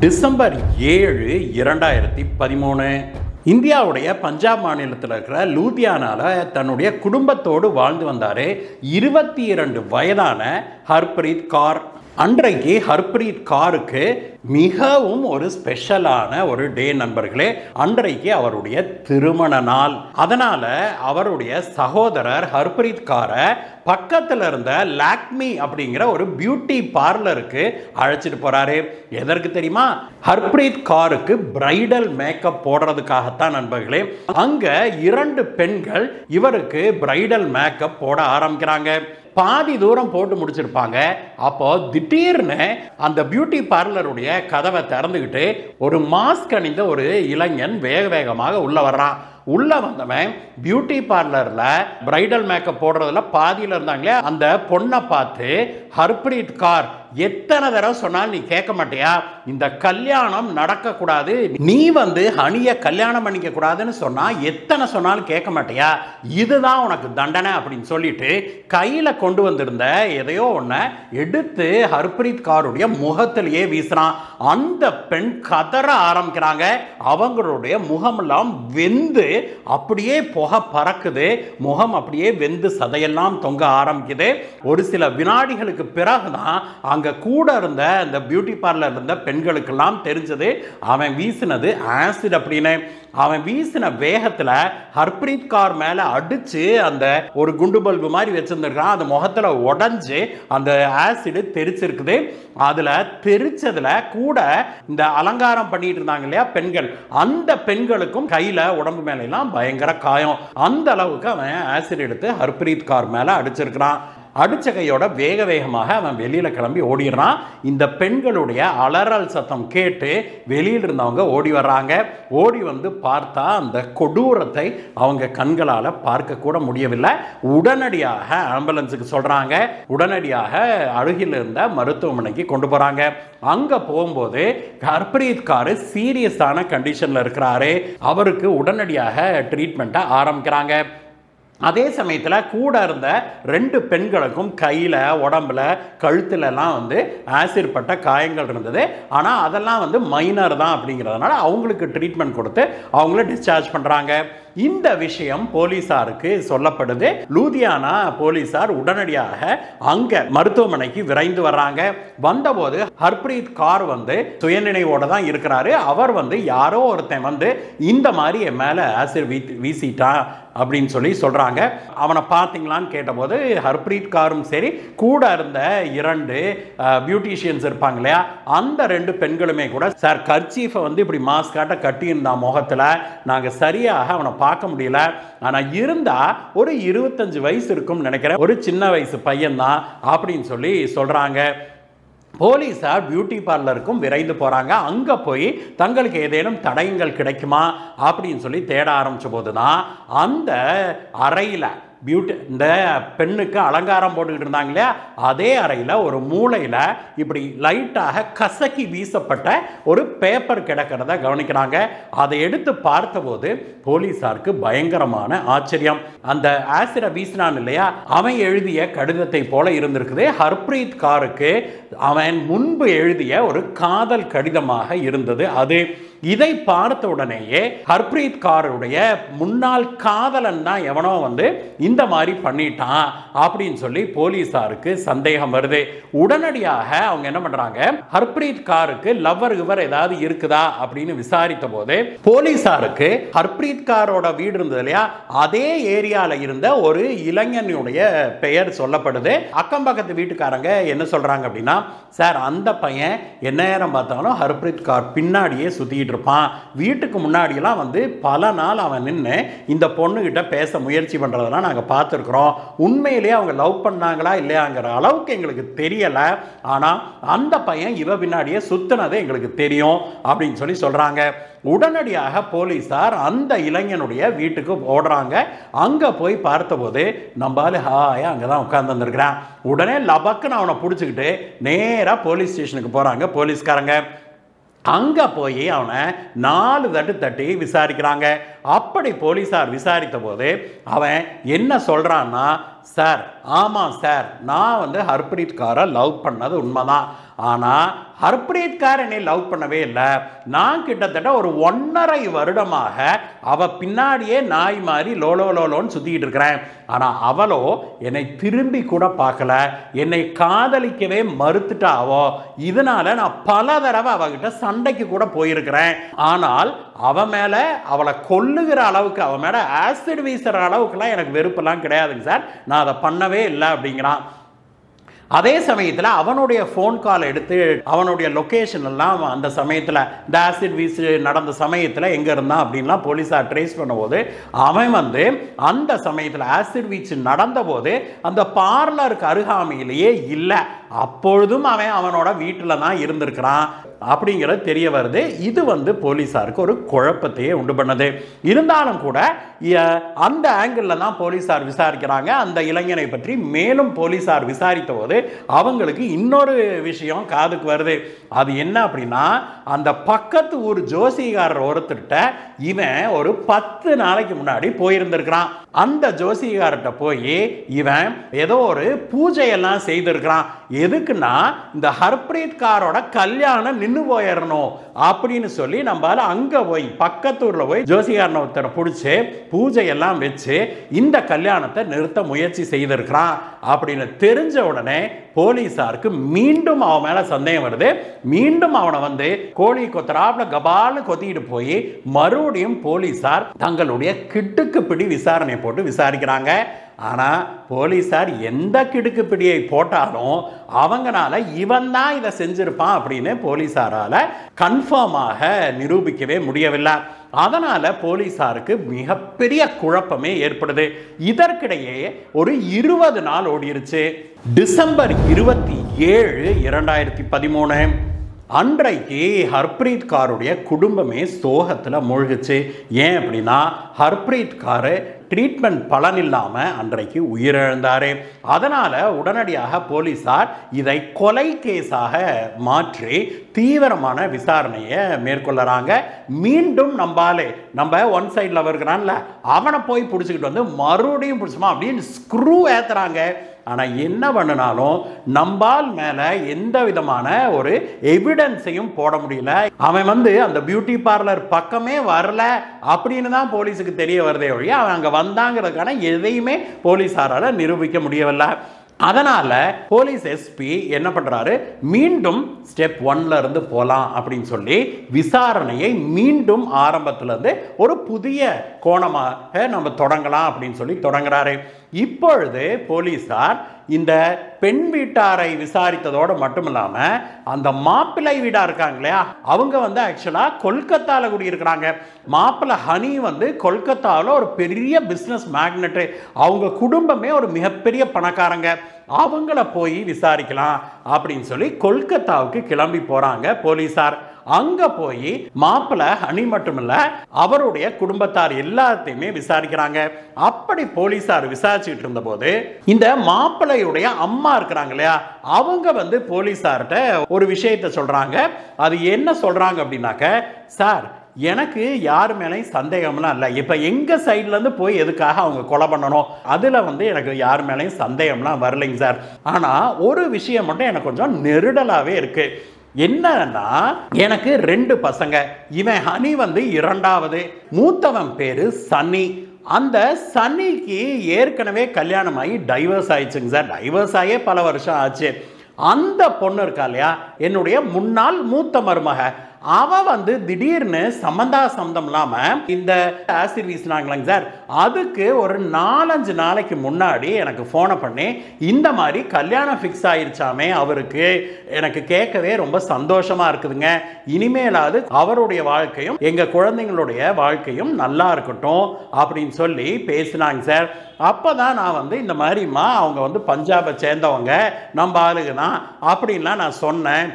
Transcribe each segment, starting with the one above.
December 7, 2013 இந்தியாவுடைய பஞ்சாப் மாநிலத்தில் இருக்கிற லூதியானாவில் தன்னுடைய குடும்பத்தோடு வாழ்ந்து வந்தார் 22 வயதான ஹர்ப்ரீத் கௌர். அன்றைக்கு ஹர்ப்ரீத் கௌருக்கு மிகவும் ஒரு ஸ்பெஷலான ஒரு டே நண்பர்களே. அன்றைக்கு அவருடைய திருமண நாள். அதனால அவருடைய சகோதரர் ஹர்ப்ரீத் கௌரை பக்கத்தில் இருந்த லாக்மி அப்படிங்கிற ஒரு பியூட்டி பார்லருக்கு அழைச்சிட்டு போறாரு. எதற்கு தெரியுமா? ஹர்ப்ரீத் கௌருக்கு பிரைடல் மேக்கப் போடுறதுக்காகத்தான் நண்பர்களே. அங்க 2 பெண்கள் இவருக்கு பிரைடல் மேக்கப் போட ஆரம்பிக்கிறாங்க. பாதி தூரம் போட்டு முடிச்சிருப்பாங்க. அப்போ திடீர்னு அந்த பியூட்டி பார்லருடைய கதவை திறந்துக்கிட்டு ஒரு மாஸ்க் அணிந்த ஒரு இளைஞன் வேக வேகமாக உள்ள வர்றான். உள்ள வந்தவன் பியூட்டி பார்லர்ல பிரைடல் மேக்கப் போடுறதுல பாதியில் இருந்தாங்களே அந்த பொண்ணை பார்த்து, ஹர்ப்ரீத் கௌர், எத்தனை தடவை சொன்னாலும் நீ கேட்க மாட்டியா? இந்த கல்யாணம் நடக்கக்கூடாது, நீ ஹனியை கல்யாணம் பண்ணிக்க கூடாதுன்னு சொன்னா எத்தனை சொன்னாலும் கேட்க மாட்டியா? இதுதான் உனக்கு தண்டனை அப்படின்னு சொல்லிட்டு கையில கொண்டு வந்திருந்த எதையோ ஒன்ன எடுத்து ஹர்ப்ரீத் கௌருடைய முகத்திலேயே வீசுறான். அந்த பெண் கதற ஆரம்பிக்கிறாங்க. அவங்களுடைய முகமெல்லாம் வெந்து அப்படியே புகை பறக்குது. முகம் அப்படியே வெந்து சதையெல்லாம் தொங்க ஆரம்பிக்குது. ஒரு சில வினாடிகளுக்கு பிறகுதான் அங்க கூட இருந்த அந்த பியூட்டி பார்லர் இருந்த பெண்களுக்கெல்லாம் தெரிஞ்சது அவன் வீசினது ஆசிட் அப்படின்னு. அவன் வீசின வேகத்துல ஹர்ப்ரீத் கௌர் மேல அடிச்சு அந்த ஒரு குண்டு பல்பு மாதிரி வச்சிருந்திருக்கான். அந்த முகத்துல உடஞ்சு அந்த ஆசிட் தெரிச்சிருக்குது. அதுல தெரிச்சதுல கூட இந்த அலங்காரம் பண்ணிட்டு இருந்தாங்க இல்லையா பெண்கள், அந்த பெண்களுக்கும் கையில உடம்பு மேல எல்லாம் பயங்கர காயம். அந்த அளவுக்கு அவன் ஆசிட் எடுத்து ஹர்ப்ரீத் கௌர் மேல அடிச்சிருக்கிறான். அடிச்ச கையோட வேக வேகமாக அவன் வெளியில கிளம்பி ஓடிடுறான். இந்த பெண்களுடைய அலறல் சத்தம் கேட்டு வெளியில் இருந்தவங்க ஓடி வர்றாங்க. ஓடி வந்து பார்த்தா அந்த கொடூரத்தை அவங்க கண்களால் பார்க்க கூட முடியவில்லை. உடனடியாக ஆம்புலன்ஸுக்கு சொல்றாங்க. உடனடியாக அருகில் இருந்த மருத்துவமனைக்கு கொண்டு போறாங்க. அங்க போகும்போது ஹர்ப்ரீத் கௌர் சீரியஸான கண்டிஷன்ல இருக்கிறாரு. அவருக்கு உடனடியாக ட்ரீட்மெண்ட்டை ஆரம்பிக்கிறாங்க. அதே சமயத்தில் கூட இருந்த 2 பெண்களுக்கும் கையில், உடம்புல, கழுத்துலலாம் ஆசிட் பட்ட காயங்கள் இருந்தது. ஆனால் அதெல்லாம் மைனர் தான் அப்படிங்கிறதுனால அவங்களுக்கு ட்ரீட்மெண்ட் கொடுத்து அவங்கள டிஸ்சார்ஜ் பண்ணுறாங்க. இந்த விஷயம் போலீசாருக்கு சொல்லப்படுது. லூதியானா போலீசார் உடனடியாக அங்க மருத்துவமனைக்கு விரைந்து வர்றாங்க. வந்தபோது ஹர்ப்ரீத் கௌர் சுயநினைவோட தான் இருக்கிறாரு. அவர் யாரோ ஒருத்தன் இந்த மாதிரி என் மேல ஆசிட் வீசிட்டான் அப்படின்னு சொல்றாங்க. அவனை பார்த்தீங்களான்னு கேட்டபோது ஹர்ப்ரீத் கௌரும் சரி, கூட இருந்த 2 பியூட்டிஷியன்ஸ் இருப்பாங்க இல்லையா, அந்த 2 பெண்களுமே கூட, சார் கர்ச்சீஃபை இப்படி மாஸ்காட்ட கட்டியிருந்தான் முகத்துல, நாங்க சரியாக அவனை பார்க்க முடியல, ஆனா இருந்தா ஒரு 25 வயசு இருக்கும் நினைக்கிறேன், ஒரு சின்ன வயசு பையன் தான் அப்படின்னு சொல்றாங்க. போலீஸார் பியூட்டி பார்லருக்கும் விரைந்து போறாங்க. அங்க போய் தங்களுக்கு ஏதேனும் தடயங்கள் கிடைக்குமா அப்படின்னு தேட ஆரம்பிச்ச போதுதான் அந்த அறையில இந்த பெண்ணுக்கு அலங்காரம் போட்டுக்கிட்டு இருந்தாங்க இல்லையா, அதே அறையில் ஒரு மூலையில் இப்படி லைட்டாக கசக்கி வீசப்பட்ட ஒரு பேப்பர் கிடக்கிறத கவனிக்கிறாங்க. அதை எடுத்து பார்த்தபோது போலீசாருக்கு பயங்கரமான ஆச்சரியம். அந்த ஆசிட வீசினான் இல்லையா, அவன் எழுதிய கடிதத்தை போல இருந்திருக்குது. ஹர்ப்ரீத் கௌருக்கு அவன் முன்பு எழுதிய ஒரு காதல் கடிதமாக இருந்தது அது. இதை பார்த்த உடனேயே ஹர்ப்ரீத் கௌருடைய முன்னாள் காதலன் தான் எவனோ இந்த மாதிரி பண்ணிட்டான் அப்படின்னு போலீசாருக்கு சந்தேகம் வருது. உடனடியாக அவங்க என்ன பண்றாங்க, ஹர்ப்ரீத் கௌருக்கு லவ்வர் ஏதாவது இருக்குதா அப்படின்னு விசாரித்த போது போலீசாருக்கு ஹர்ப்ரீத் கௌரோட வீடு இருந்தது இல்லையா, அதே ஏரியால இருந்த ஒரு இளைஞனுடைய பெயர் சொல்லப்படுது. அக்கம் பக்கத்து வீட்டுக்காரங்க என்ன சொல்றாங்க அப்படின்னா, சார் அந்த பையன் என்ன நேரம் பார்த்தாலும் ஹர்ப்ரீத் கௌர் பின்னாடியே சுத்திட்டு இருப்பான், வீட்டுக்கு முன்னாடியெல்லாம் பல நாள் அவன் நின்று இந்த பொண்ணுகிட்ட பேச முயற்சி பண்றதெல்லாம் நாங்கள் பார்த்துருக்குறோம், உண்மையிலேயே அவங்க லவ் பண்ணாங்களா இல்லையாங்கிற அளவுக்கு எங்களுக்கு தெரியல, ஆனால் அந்த பையன் இவ பின்னாடியே சுத்தினது எங்களுக்கு தெரியும் அப்படின்னு சொல்றாங்க. உடனடியாக போலீசார் அந்த இளைஞனுடைய வீட்டுக்கு ஓடுறாங்க. அங்க போய் பார்த்தபோது நம்பால ஹாயா அங்கதான் உட்கார்ந்து வந்திருக்கிறான். உடனே லபக்குன்னு அவனை பிடிச்சிக்கிட்டு நேரா போலீஸ் ஸ்டேஷனுக்கு போறாங்க போலீஸ்காரங்க. அங்க போய் அவனை 4 தட்டு தட்டி விசாரிக்கிறாங்க. அப்படி போலீசார் விசாரித்த போது அவன் என்ன சொல்றான்னா, சார் ஆமாம் சார், நான் ஹர்ப்ரீத் கௌரை லவ் பண்ணது உண்மைதான், ஆனால் ஹர்ப்ரீத் கௌர் என்னை லவ் பண்ணவே இல்லை. நான் கிட்டத்தட்ட ஒரு 1.5 வருடமாக அவ பின்னாடியே நாய் மாதிரி லோலோன்னு சுத்திக்கிட்டு இருக்கிறேன். ஆனால் அவளோ என்னை திரும்பி கூட பார்க்கல, என்னை காதலிக்கவே மறுத்துட்டாவோ. இதனால நான் பல தடவை அவகிட்ட சண்டைக்கு கூட போயிருக்கிறேன். ஆனால் அவ மேல அவளை கொல்லுகிற அளவுக்கு, அவ மேல ஆசிட் வீசுற அளவுக்குலாம் எனக்கு வெறுப்பெல்லாம் கிடையாதுங்க சார், நான் அதை பண்ணவே இல்லை அப்படிங்கிறான். அதே சமயத்தில் அவனுடைய ஃபோன் கால் எடுத்து அவனுடைய லொக்கேஷன் எல்லாம் அந்த சமயத்தில் இந்த ஆசிட் வீசு நடந்த சமயத்தில் எங்கே இருந்தான் அப்படின்லாம் போலீஸார் ட்ரேஸ் பண்ணும்போது அவன் வந்து அந்த சமயத்தில் ஆசிட் வீச்சு நடந்தபோது அந்த பார்லருக்கு அருகாமையிலேயே இல்லை. அப்பொழுதும் அவனோட வீட்டில் தான் இருந்திருக்கிறான் அப்படிங்கிறது தெரிய வருது. இது வந்து போலீஸாருக்கு ஒரு குழப்பத்தையே உண்டு பண்ணது. இருந்தாலும் கூட அந்த ஆங்கிளில் தான் போலீஸார் விசாரிக்கிறாங்க. அந்த இளைஞனை பற்றி மேலும் போலீஸார் விசாரித்த போது அவங்களுக்கு இன்னொரு விஷயம் காதுக்கு வருது. அது என்ன அப்படின்னா, அந்த பக்கத்து ஊர் ஜோசிகாரர் ஒருத்தர்கிட்ட இவன் ஒரு 10 நாளைக்கு முன்னாடி போயிருந்திருக்கிறான். அந்த ஜோசிகார்கிட்ட போய் இவன் ஏதோ ஒரு பூஜையெல்லாம் செய்திருக்கிறான். எதுக்குன்னா, இந்த ஹர்ப்ரீத் கௌரோட கல்யாணம் நின்று போயிடணும் அப்படின்னு சொல்லி நம்மளால அங்க போய் பக்கத்தூர்ல போய் ஜோசிகாரனை ஒருத்தரை பிடிச்சி பூஜையெல்லாம் வச்சு இந்த கல்யாணத்தை நிறுத்த முயற்சி செய்திருக்கிறான் அப்படின்னு தெரிஞ்ச உடனே போலீஸாருக்கு மீண்டும் அவன் மேல சந்தேகம் வருது. மீண்டும் அவனை வந்து கோழி கொத்தராப்ல கபால்னு கொத்திட்டு போய் மறுபடியும் போலீஸார் தங்களுடைய கிட்டுக்கு பிடி விசாரணை போட்டு விசாரிக்கிறாங்க. ஆனால் போலீஸார் எந்த கிடுக்கு பிடியை போட்டாலும் அவங்களால இவன் தான் இதை செஞ்சிருப்பான் அப்படின்னு போலீஸாரால் கன்ஃபார்மாக நிரூபிக்கவே முடியவில்லை. அதனால் போலீஸாருக்கு மிகப்பெரிய குழப்பமே ஏற்படுது. இதற்கிடையே ஒரு 20 நாள் ஓடிருச்சு. டிசம்பர் 27, 2013 அன்றைக்கு ஹர்ப்ரீத் கௌருடைய குடும்பமே சோகத்தில் மூழ்கிச்சு. ஏன் அப்படின்னா, ஹர்ப்ரீத் கௌர் ட்ரீட்மெண்ட் பலன் இல்லாமல் அன்றைக்கு உயிரிழந்தார். அதனால் உடனடியாக போலீஸார் இதை கொலை கேஸாக மாற்றி தீவிரமான விசாரணையை மேற்கொள்ளுறாங்க. மீண்டும் நம்ம ஒன் சைடில் வருகிறான்ல அவனை போய் பிடிச்சிக்கிட்டு வந்து மறுபடியும் பிடிச்சோமா அப்படின்னு ஸ்க்ரூ ஏற்றுறாங்க. ஆனால் என்ன பண்ணினாலும் நம்பால் மேலே எந்த விதமான ஒரு எவிடன்ஸையும் போட முடியல. அவன் வந்து அந்த பியூட்டி பார்லர் பக்கமே வரல அப்படின்னு தான் போலீஸுக்கு தெரிய வருதே ஒழிய அவன் அங்கே வந்தாங்கிறதுக்கான எதையுமே போலீஸாரால் நிரூபிக்க முடியவில்லை. அதனால போலீஸ் எஸ்பி என்ன பண்றாரு, மீண்டும் ஸ்டெப் 1ல இருந்து போலாம் அப்படின்னு சொல்லி விசாரணையை மீண்டும் ஆரம்பத்துல இருந்து ஒரு புதிய கோணமாக நம்ம தொடங்கலாம் அப்படின்னு சொல்லி தொடங்குறாரு. இப்பொழுது போலீஸார் இந்த பெண் வீட்டாரை விசாரித்ததோடு மட்டும் இல்லாம அந்த மாப்பிள்ளை வீடா இருக்காங்க இல்லையா, அவங்க வந்து ஆக்சுவலா கொல்கத்தால குடியிருக்கிறாங்க. மாப்பிள்ளை ஹனி வந்து கொல்கத்தாவில் ஒரு பெரிய பிசினஸ் மேக்னெட், அவங்க குடும்பமே ஒரு மிகப்பெரிய பணக்காரங்க. அவங்கள போய் விசாரிக்கலாம் அப்படின்னு சொல்லி கொல்கத்தாவுக்கு கிளம்பி போறாங்க போலீஸார். அங்க போய் மாப்பிள்ளை ஹனி மட்டுமில்ல அவருடைய குடும்பத்தார் எல்லாத்தையுமே விசாரிக்கிறாங்க. அப்படி போலீஸார் விசாரிச்சுட்டு இருந்த போது இந்த மாப்பிள்ளையுடைய அம்மா இருக்கிறாங்க இல்லையா, அவங்க வந்து போலீஸார்கிட்ட ஒரு விஷயத்தை சொல்றாங்க. அது என்ன சொல்றாங்க அப்படின்னாக்க, சார் எனக்கு யார் மேலேயும் சந்தேகம்லாம் இல்லை. இப்போ எங்கள் சைட்லேருந்து போய் எதுக்காக அவங்க கொலை பண்ணணும், அதில் வந்து எனக்கு யார் மேலேயும் சந்தேகம்லாம் வரலைங்க சார். ஆனால் ஒரு விஷயம் மட்டும் எனக்கு கொஞ்சம் நெருடலாகவே இருக்குது. என்னன்னா, எனக்கு 2 பசங்க. இவன் ஹனி வந்து 2வது, மூத்தவன் பேரு சன்னி. அந்த சன்னிக்கு ஏற்கனவே கல்யாணம் ஆகி டைவர்ஸ் ஆயிடுச்சுங்க சார். டைவர்ஸ் ஆகியே பல வருஷம் ஆச்சு. அந்த பொண்ணு இருக்கா இல்லையா, என்னுடைய முன்னாள் மூத்த மருமக, அவ வந்து திடீர்னு சம்பந்தம் இல்லாம இந்த ஆசிட் வீசினாங்களாங்க சார். அதுக்கு ஒரு 4-5 நாளைக்கு முன்னாடி எனக்கு போனை பண்ணி இந்த மாதிரி கல்யாணம் ஃபிக்ஸ் ஆயிருச்சாமே அவருக்கு, எனக்கு கேட்கவே ரொம்ப சந்தோஷமா இருக்குதுங்க, இனிமேலாவது அவருடைய வாழ்க்கையும் எங்க குழந்தைங்களுடைய வாழ்க்கையும் நல்லா இருக்கட்டும் அப்படின்னு சொல்லி பேசினாங்க சார். அப்பதான் நான் வந்து இந்த மாதிரிமா அவங்க வந்து பஞ்சாபை சேர்ந்தவங்க, நம்ம ஆளுங்க தான் அப்படின்லாம் நான் சொன்னேன்.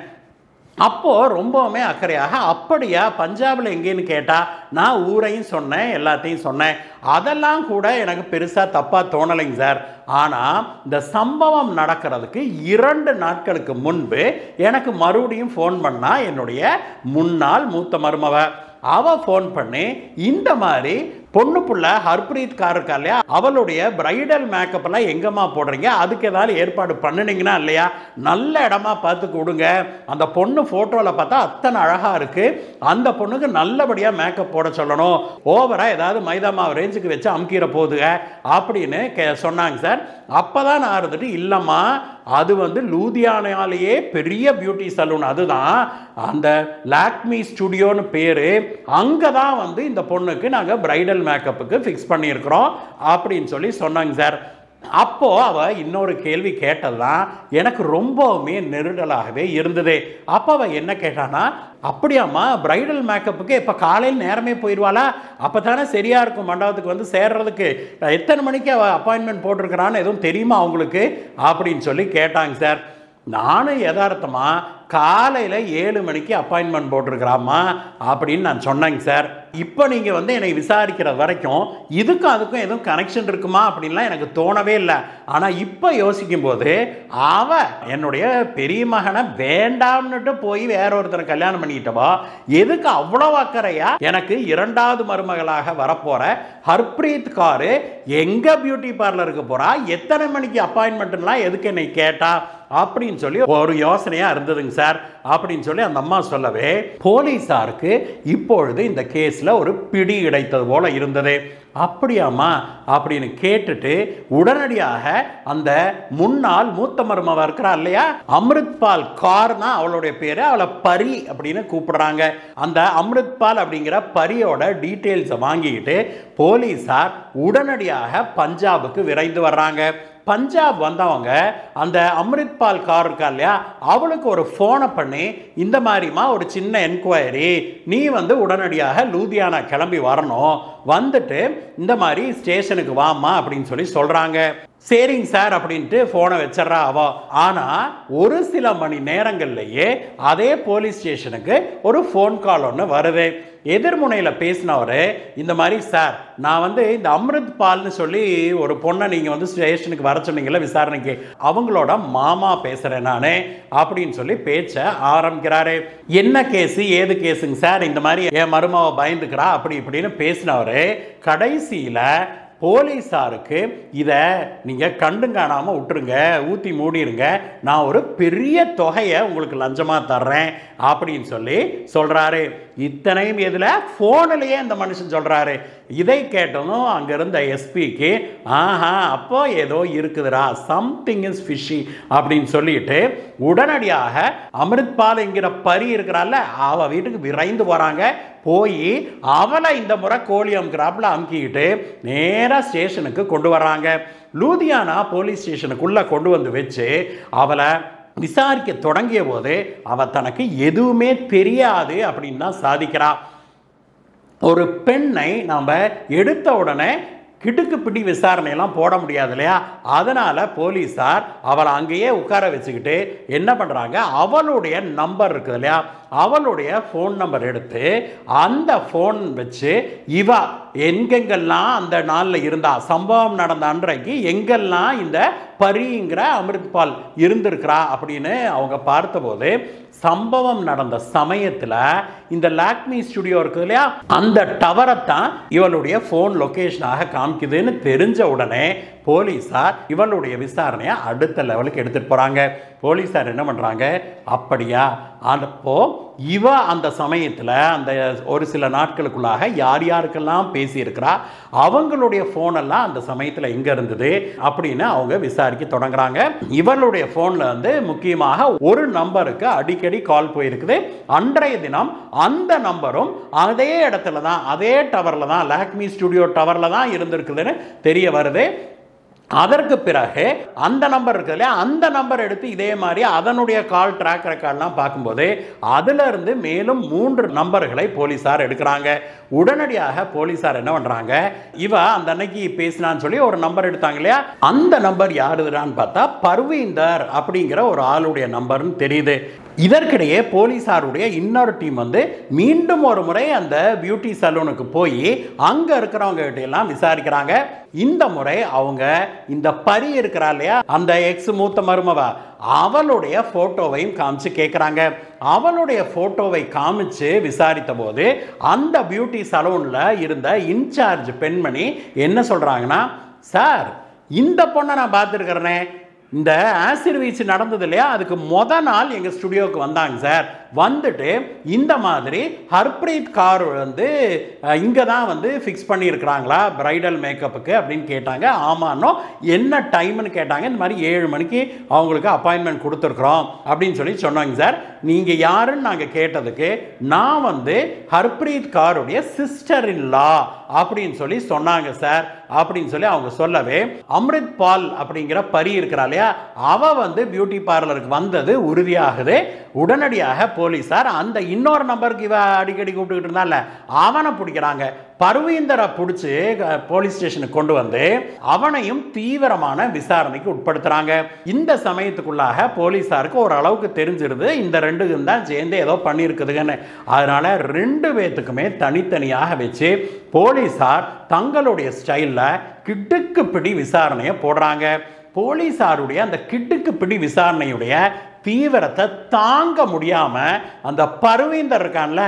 அப்போது ரொம்பவுமே அக்கறையாக, அப்படியா பஞ்சாபில் எங்கேன்னு கேட்டால் நான் ஊரையும் சொன்னேன், எல்லாத்தையும் சொன்னேன். அதெல்லாம் கூட எனக்கு பெருசாக தப்பாக தோணலைங்க சார். ஆனால் இந்த சம்பவம் நடக்கிறதுக்கு 2 நாட்களுக்கு முன்பு எனக்கு மறுபடியும் ஃபோன் பண்ணால் என்னுடைய முன்னாள் மூத்த மருமவ. அவ ஃபோன் பண்ணி இந்த மாதிரி பொண்ணு புள்ள ஹர்ப்ரீத் கார் இருக்கா இல்லையா, அவளுடைய பிரைடல் மேக்கப் எல்லாம் எங்கம்மா போடுறீங்க, அதுக்கு ஏதாவது ஏற்பாடு பண்ணுனீங்கன்னா இல்லையா, நல்ல இடமா பார்த்து கொடுங்க. அந்த பொண்ணு போட்டோல பார்த்தா அத்தனை அழகா இருக்கு, அந்த பொண்ணுக்கு நல்லபடியா மேக்கப் போட சொல்லணும், ஓவரா ஏதாவது மைதா மாவு ரேஞ்சுக்கு வச்சு அமுக்கிற போதுங்க அப்படின்னு சொன்னாங்க சார். அப்பதான் நான் இருந்துட்டு இல்லம்மா, அது லூதியானாலேயே பெரிய பியூட்டி சலூன், அதுதான் அந்த லாக்மி ஸ்டுடியோன்னு பேரு, அங்கதான் இந்த பொண்ணுக்கு நாங்க பிரைடல் மேக்கப்புக்கு ஃபிக்ஸ் பண்ணியிருக்கிறோம் அப்படின்னு சொல்லி சொன்னாங்க சார். அப்போ அவ இன்னொரு கேள்வி கேட்டதுதான் எனக்கு ரொம்பவுமே நெருடலாகவே இருந்தது. அப்போ அவ என்ன கேட்டானா, அப்படியாம்மா பிரைடல் மேக்கப்புக்கு இப்போ காலையில் நேரமே போயிடுவாளா, அப்போ தானே சரியா இருக்கும் மண்டபத்துக்கு சேர்றதுக்கு, எத்தனை மணிக்கு அவள் அப்பாயின்மெண்ட் போட்டிருக்கிறான்னு எதுவும் தெரியுமா அவங்களுக்கு அப்படின்னு சொல்லி கேட்டாங்க சார். நானும் யதார்த்தமா காலையில் 7 மணிக்கு அப்பாயின்மெண்ட் போட்டிருக்கிறாம்மா அப்படின்னு நான் சொன்னேங்க சார். இப்போ நீங்கள் என்னை விசாரிக்கிற வரைக்கும் இதுக்கும் அதுக்கும் எதுவும் கனெக்ஷன் இருக்குமா அப்படின்லாம் எனக்கு தோணவே இல்லை. ஆனால் இப்போ யோசிக்கும் போது என்னுடைய பெரிய மகனை வேண்டாம்னுட்டு போய் வேற ஒருத்தரை கல்யாணம் பண்ணிக்கிட்டவா, எதுக்கு அவ்வளோ அக்கறையா எனக்கு 2வது மருமகளாக வரப்போற ஹர்ப்ரீத் காரு எங்க பியூட்டி பார்லருக்கு போறா, எத்தனை மணிக்கு அப்பாயின்மெண்ட்லாம் எதுக்கு என்னை கேட்டா அப்படின்னு சொல்லி ஒரு யோசனையா இருந்ததுங்க சார் அப்படின்னு சொல்லி அந்த அம்மா சொல்லவே, போலீசாருக்கு இப்பொழுது இந்த கேஸ்ல ஒரு பிடி கிடைத்தது போல இருந்தது. அப்படியாமா அப்படின்னு கேட்டுட்டு உடனடியாக அந்த முன்னாள் மூத்த மருமவ இருக்கிறா இல்லையா, அமிர்த்பால் கார் தான் அவளுடைய பேரு, அவளை பரி அப்படின்னு கூப்பிடுறாங்க. அந்த அமிர்த்பால் அப்படிங்கிற பரியோட டீட்டெயில்ஸை வாங்கிக்கிட்டு போலீசார் உடனடியாக பஞ்சாபுக்கு விரைந்து வர்றாங்க. பஞ்சாப் வந்தவங்க அந்த அமிர்த்பால் கார் இருக்கா இல்லையா, அவளுக்கு ஒரு ஃபோனை பண்ணி இந்த மாதிரிமா ஒரு சின்ன என்கொயரி, நீ உடனடியாக லூதியானா கிளம்பி வரணும், வந்துட்டு இந்த மாதிரி ஸ்டேஷனுக்கு வாமா அப்படின்னு சொல்லி சொல்றாங்க. சரிங்க சார் அப்படின்ட்டு போனை வச்சிடறா அவ. ஆனா ஒரு சில மணி நேரங்கள்லயே அதே போலீஸ் ஸ்டேஷனுக்கு ஒரு ஃபோன் கால் ஒன்று வருது. எதிர்முனையில் பேசினவர் இந்த மாதிரி, சார் நான் இந்த அமிர்த் பால்னு சொல்லி ஒரு பொண்ணை நீங்கள் ஸ்டேஷனுக்கு வர சொன்னீங்கல்ல விசாரணைக்கு, அவங்களோட மாமா பேசுகிறேன் நான் அப்படின்னு சொல்லி பேச்ச ஆரம்பிக்கிறாரு. என்ன கேஸு ஏது கேஸுங்க சார், இந்த மாதிரி என் மருமாவை பயந்துக்கிறா அப்படி இப்படின்னு பேசினவர் கடைசியில் போலீஸாருக்கு இதை நீங்கள் கண்டும் காணாமல் விட்டுருங்க, ஊற்றி மூடிருங்க, நான் ஒரு பெரிய தொகையை உங்களுக்கு லஞ்சமாக தர்றேன் அப்படின்னு சொல்லி சொல்கிறாரு. இத்தனையும் எதில் ஃபோனிலேயே இந்த மனுஷன் சொல்கிறாரு. இதை கேட்டதும் அங்கே இருந்த எஸ்பிக்கு ஆஹா அப்போ ஏதோ இருக்குதுரா, சம்திங் இஸ் ஃபிஷி அப்படின்னு சொல்லிட்டு உடனடியாக அமிர்த்பால் என்கிற பரி இருக்கிறாள் அவ வீட்டுக்கு விரைந்து போகிறாங்க. போய் அவளை இந்த முறை கோழி அமுக்கிறாப்புல அமுக்கிக்கிட்டு நேராக ஸ்டேஷனுக்கு கொண்டு வர்றாங்க. லூதியானா போலீஸ் ஸ்டேஷனுக்குள்ளே கொண்டு வந்து வச்சு அவளை விசாரிக்க தொடங்கிய போது அவ தனக்கு எதுவுமே தெரியாது அப்படின்னு தான் சாதிக்கிறா. ஒரு பெண்ணை நாம் எடுத்த உடனே கிடுக்கு பிடி விசாரணையெல்லாம் போட முடியாது இல்லையா, அதனால் போலீஸார் அவளை அங்கேயே உட்கார வச்சுக்கிட்டு என்ன பண்ணுறாங்க, அவளுடைய நம்பர் இருக்குது இல்லையா, அவளுடைய ஃபோன் நம்பர் எடுத்து அந்த ஃபோன் வச்சு இவ எங்கெங்கெல்லாம் அந்த நாளில் இருந்தா, சம்பவம் நடந்த அன்றைக்கு எங்கெல்லாம் இந்த பரிங்கிற அமிர்த்பால் இருந்திருக்கிறா அப்படின்னு அவங்க பார்த்தபோது சம்பவம் நடந்த சமயத்தில் இந்த லாக்மி ஸ்டுடியோ இருக்குது இல்லையா, அந்த டவரைத்தான் இவளுடைய ஃபோன் லொக்கேஷனாக காமிக்குதுன்னு தெரிஞ்ச உடனே போலீஸார் இவளுடைய விசாரணையை அடுத்த லெவலுக்கு எடுத்துகிட்டு போகிறாங்க. போலீஸார் என்ன பண்ணுறாங்க, அப்படியா அப்போ இவ அந்த சமயத்தில் அந்த ஒரு சில நாட்களுக்குள்ளாக யார் யாருக்கெல்லாம் பேசியிருக்கிறா, அவங்களுடைய ஃபோனெல்லாம் அந்த சமயத்தில் எங்கே இருந்தது அப்படின்னு அவங்க விசாரிக்க தொடங்குறாங்க. இவளுடைய ஃபோனில் முக்கியமாக ஒரு நம்பருக்கு அடிக்கடி கால் போயிருக்குது. அன்றைய தினம் அந்த நம்பரும் அதே இடத்துல தான், அதே டவரில் தான், லாக்மி ஸ்டுடியோ டவரில் தான் இருந்திருக்குதுன்னு தெரிய வருது. அதற்கு பிறகு அந்த நம்பர் இருக்கு இல்லையா, அந்த நம்பர் எடுத்து இதே மாதிரி அதனுடைய கால் ட்ராக் ரெக்கார்ட்லாம் பார்க்கும்போது அதுல இருந்து மேலும் 3 நம்பர்களை போலீஸார் எடுக்கிறாங்க. உடனடியாக போலீஸார் என்ன பண்றாங்க, இவ அந்த அன்னைக்கு பேசினான்னு சொல்லி ஒரு நம்பர் எடுத்தாங்க இல்லையா, அந்த நம்பர் யாருதுடான்னு பார்த்தா பர்வீந்தர் அப்படிங்கிற ஒரு ஆளுடைய நம்பர்னு தெரியுது. இதற்கிடையே போலீசாருடைய இன்னொரு டீம் வந்து மீண்டும் ஒரு முறை அந்த பியூட்டி சலூனுக்கு போய் அங்க இருக்கிறவங்க கிட்ட எல்லாம் விசாரிக்கிறாங்க. இந்த முறை அவங்க இந்த பரி இருக்கிறா இல்லையா, அந்த எக்ஸ் மூத்த மருமவ, அவளுடைய போட்டோவையும் காமிச்சு கேட்குறாங்க. அவளுடைய போட்டோவை காமிச்சு விசாரித்த போது அந்த பியூட்டி சலூன்ல இருந்த இன்சார்ஜ் பெண்மணி என்ன சொல்றாங்கன்னா, சார் இந்த பொண்ணை நான் பார்த்துருக்கிறேனே, இந்த ஆசிட் வீச்சு நடந்தது இல்லையா, அதுக்கு நாள் எங்கள் ஸ்டுடியோவுக்கு வந்தாங்க சார். வந்துட்டு இந்த மாதிரி ஹர்ப்ரீத் கார் வந்து இங்கே தான் வந்து ஃபிக்ஸ் பண்ணியிருக்கிறாங்களா பிரைடல் மேக்கப்புக்கு அப்படின்னு கேட்டாங்க. ஆமான்னோ என்ன டைம்னு கேட்டாங்க. இந்த மாதிரி 7 மணிக்கு அவங்களுக்கு அப்பாயின்மெண்ட் கொடுத்துருக்குறோம் அப்படின்னு சொல்லி சொன்னாங்க சார். நீங்கள் யாருன்னு நாங்கள் கேட்டதுக்கு நான் வந்து ஹர்ப்ரீத் காருடைய சிஸ்டர் இன் லா அப்படின்னு சொல்லி சொன்னாங்க சார் அப்படின்னு சொல்லி அவங்க சொல்லவே, அம்ரித் பால் அப்படிங்கிற பரி இருக்கிறா இல்லையா, அவ வந்து பியூட்டி பார்லருக்கு வந்தது உறுதியாகுது. உடனடியாக போலீசார் அந்த இன்னொரு நம்பருக்கு இவ அடிக்கடி கூப்பிட்டுக்கிட்டு இருந்தால அவனை பிடிக்கிறாங்க. பர்வீந்தரை பிடிச்சி போலீஸ் ஸ்டேஷனுக்கு கொண்டு வந்து அவனையும் தீவிரமான விசாரணைக்கு உட்படுத்துறாங்க. இந்த சமயத்துக்குள்ளாக போலீசாருக்கு ஓரளவுக்கு தெரிஞ்சிருது இந்த 2 தான் சேர்ந்து ஏதோ பண்ணியிருக்குதுன்னு. அதனால 2 பேத்துக்குமே தனித்தனியாக வச்சு போலீசார் தங்களுடைய ஸ்டைலில் கிட்டுக்கு பிடி விசாரணையை போடுறாங்க. போலீசாருடைய அந்த கிட்டுக்கு பிடி விசாரணையுடைய தீவிரத்தை தாங்க முடியாம அந்த பர்வீந்தர் இருக்கான்ல,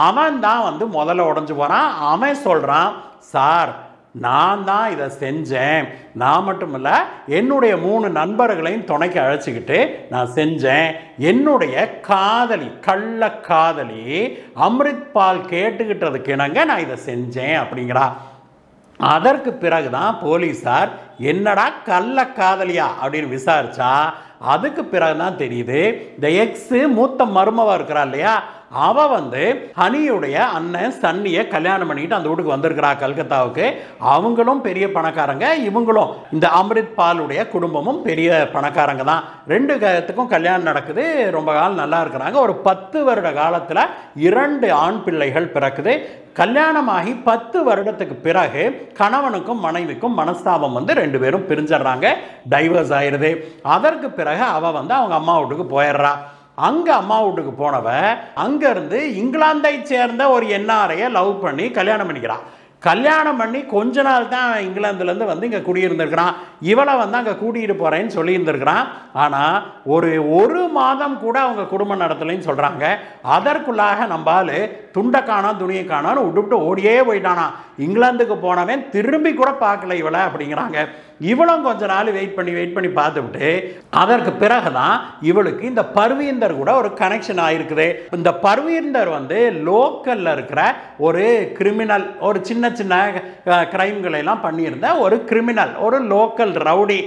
அவன் தான் வந்து முதல்ல உடஞ்சு போறான். அவன் சொல்றான், சார் நான் தான் இதை செஞ்சேன், நான் மட்டும் இல்லை என்னுடைய 3 நண்பர்களையும் துணைக்கு அழைச்சிக்கிட்டு நான் செஞ்சேன். என்னுடைய காதலி, கள்ள காதலி அம்ரித் பால் கேட்டுக்கிட்டதுக்கு இணங்க நான் இதை செஞ்சேன் அப்படிங்கிறா. அதற்கு பிறகுதான் போலீசார் என்னடா கள்ள காதலியா அப்படின்னு விசாரிச்சா அதுக்கு பிறகுதான் தெரியுது இந்த எக்ஸ் மூத்த மருமவா இருக்கிறா இல்லையா, அவ வந்து ஹனியுடைய அண்ணன் சன்னியை கல்யாணம் பண்ணிட்டு அந்த வீட்டுக்கு வந்திருக்கிறா கல்கத்தாவுக்கு. அவங்களும் பெரிய பணக்காரங்க, இவங்களும் இந்த அம்ரித் பாலுடைய குடும்பமும் பெரிய பணக்காரங்க தான். 2 பேத்துக்கும் கல்யாணம் நடக்குது. ரொம்ப காலம் நல்லா இருக்கிறாங்க. ஒரு 10 வருட காலத்தில் 2 ஆண் பிள்ளைகள் பிறக்குது. கல்யாணமாகி 10 வருடத்துக்கு பிறகு கணவனுக்கும் மனைவிக்கும் மனஸ்தாபம் வந்து 2 பேரும் பிரிஞ்சிடறாங்க, டைவர்ஸ் ஆயிடுது. அதற்கு பிறகு அவ வந்து அவங்க அம்மா வீட்டுக்கு போயிடுறா. அங்க அம்மா வீட்டுக்கு போனவ அங்க இருந்து இங்கிலாந்தை சேர்ந்த ஒரு என்ஆர்ஐயை லவ் பண்ணி கல்யாணம் பண்ணிக்கிறான். கல்யாணம் பண்ணி கொஞ்ச நாள் தான் இங்கிலாந்துலேருந்து வந்து இங்கே குடியிருந்திருக்கிறான். இவளை வந்து அங்கே கூட்டிகிட்டு போகிறேன்னு சொல்லியிருந்திருக்கிறான். ஆனால் ஒரு மாதம் கூட அவங்க குடும்பம் நடத்தலைன்னு சொல்கிறாங்க. அதற்குள்ளாக நம்பால் துண்டை காணோம் துணியை காணோன்னு விட்டுவிட்டு ஓடியே போயிட்டானா. இங்கிலாந்துக்கு போனவன் திரும்பி கூட பார்க்கல இவளை அப்படிங்கிறாங்க. இவளும் கொஞ்ச நாள் வெயிட் பண்ணி பார்த்துவிட்டு அதற்கு பிறகுதான் இவளுக்கு இந்த பர்வீந்தர் கூட ஒரு கனெக்ஷன் ஆயிருக்குது. இந்த பர்வீந்தர் வந்து லோக்கல்ல இருக்கிற ஒரு கிரிமினல், ஒரு சின்ன சின்ன கிரைம்களை எல்லாம் பண்ணியிருந்த ஒரு கிரிமினல், ஒரு லோக்கல் ரவுடி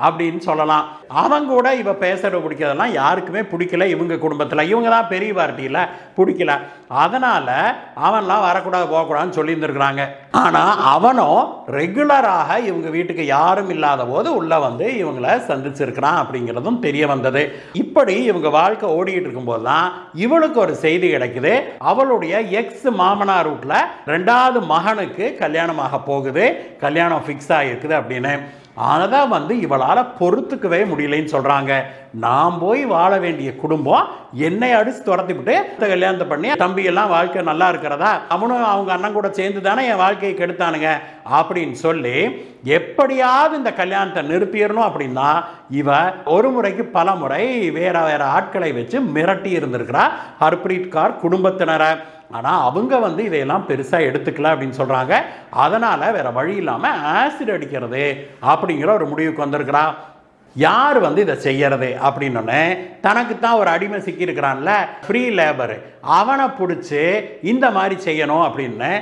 அப்படின்னு சொல்லலாம். அவங்க கூட இவ பேசுறது பிடிக்கிறதெல்லாம் யாருக்குமே பிடிக்கல. இவங்க குடும்பத்தில் இவங்க தான் பெரிய பார்ட்டியில் பிடிக்கல. அதனால அவன்லாம் வரக்கூடாது போகக்கூடாதுன்னு சொல்லியிருந்துருக்குறாங்க. ஆனால் அவனும் ரெகுலராக இவங்க வீட்டுக்கு யாரும் இல்லாத போது உள்ள வந்து இவங்களை சந்திச்சிருக்கிறான் அப்படிங்கிறதும் தெரிய வந்தது. இப்படி இவங்க வாழ்க்கை ஓடிக்கிட்டு இருக்கும்போது தான் இவளுக்கு ஒரு செய்தி கிடைக்குது. அவளுடைய எக்ஸ் மாமனார் வீட்டில் 2வது மகனுக்கு கல்யாணமாக போகுது, கல்யாணம் ஃபிக்ஸ் ஆகிருக்குது அப்படின்னு. அதை வந்து இவளால் பொறுத்துக்கவே முடியலைன்னு சொல்கிறாங்க. நான் போய் வாழ வேண்டிய குடும்பம் என்னை அடித்து துரத்திவிட்டு கல்யாணத்தை பண்ணி தம்பியெல்லாம் வாழ்க்கை நல்லா இருக்கிறதா, அவனும் அவங்க அண்ணன் கூட சேர்ந்து தானே என் வாழ்க்கையை கெடுத்தானுங்க அப்படின்னு சொல்லி எப்படியாவது இந்த கல்யாணத்தை நிறுத்திடணும் அப்படின்னா இவ ஒரு முறைக்கு பல முறை வேற ஆட்களை வச்சு மிரட்டி இருந்திருக்கிறா ஹர்ப்ரீத் கார் குடும்பத்தினரை. ஆனால் அவங்க வந்து இதையெல்லாம் பெருசாக எடுத்துக்கல அப்படின்னு சொல்கிறாங்க. அதனால் வேற வழி இல்லாமல் ஆசிட் அடிக்கிறது அப்படிங்கிற ஒரு முடிவுக்கு வந்திருக்கிறா. யார் வந்து இதை செய்யறது அப்படின்னோடனே தனக்குத்தான் ஒரு அடிமை சிக்கியிருக்கிறான்ல, ஃப்ரீ லேபர், அவனை பிடிச்சி இந்த மாதிரி செய்யணும் அப்படின்னு.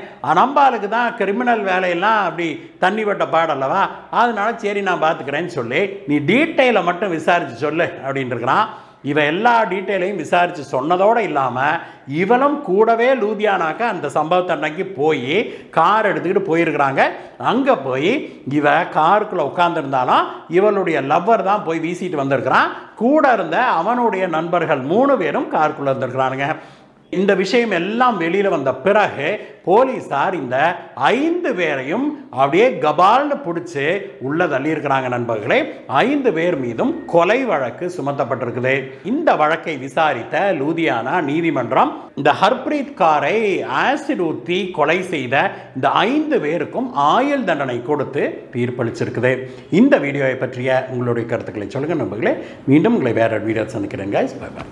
நம்பாளுக்கு தான் கிரிமினல் வேலையெல்லாம் அப்படி தண்ணி வட்ட பாடல்லவா, அதனால சரி நான் பார்த்துக்கிறேன்னு சொல்லி நீ டீட்டெயிலை மட்டும் விசாரித்து சொல்லு அப்படின்னு இருக்கிறான். இவன் எல்லா டீட்டெயிலையும் விசாரித்து சொன்னதோடு இல்லாமல் இவளும் கூடவே லூதியானாக்க அந்த சம்பவத்தை அன்னைக்கு போய் கார் எடுத்துக்கிட்டு போயிருக்கிறாங்க. அங்கே போய் இவ காருக்குள்ளே உட்காந்துருந்தாலும் இவளுடைய லவ்வர் தான் போய் வீசிட்டு வந்திருக்கிறான். கூட இருந்த அவனுடைய நண்பர்கள் 3 பேரும் காருக்குள்ளே இருந்திருக்கிறானுங்க. இந்த விஷயம் எல்லாம் வெளியில வந்த பிறகு போலீசார் இந்த 5 பேரையும் அப்படியே கபால்னு பிடிச்சு உள்ள தள்ளி இருக்கிறாங்க நண்பர்களே. 5 பேர் மீதும் கொலை வழக்கு சுமத்தப்பட்டிருக்குது. இந்த வழக்கை விசாரித்த லூதியானா நீதிமன்றம் இந்த ஹர்ப்ரீத் காரை ஆசிட் ஊத்தி கொலை செய்த இந்த 5 பேருக்கும் ஆயுள் தண்டனை கொடுத்து தீர்ப்பளிச்சிருக்குது. இந்த வீடியோவை பற்றிய உங்களுடைய கருத்துக்களை சொல்லுங்க நண்பர்களே. மீண்டும் உங்களை வேற வீடியோ சந்திக்கிறேன். Bye by.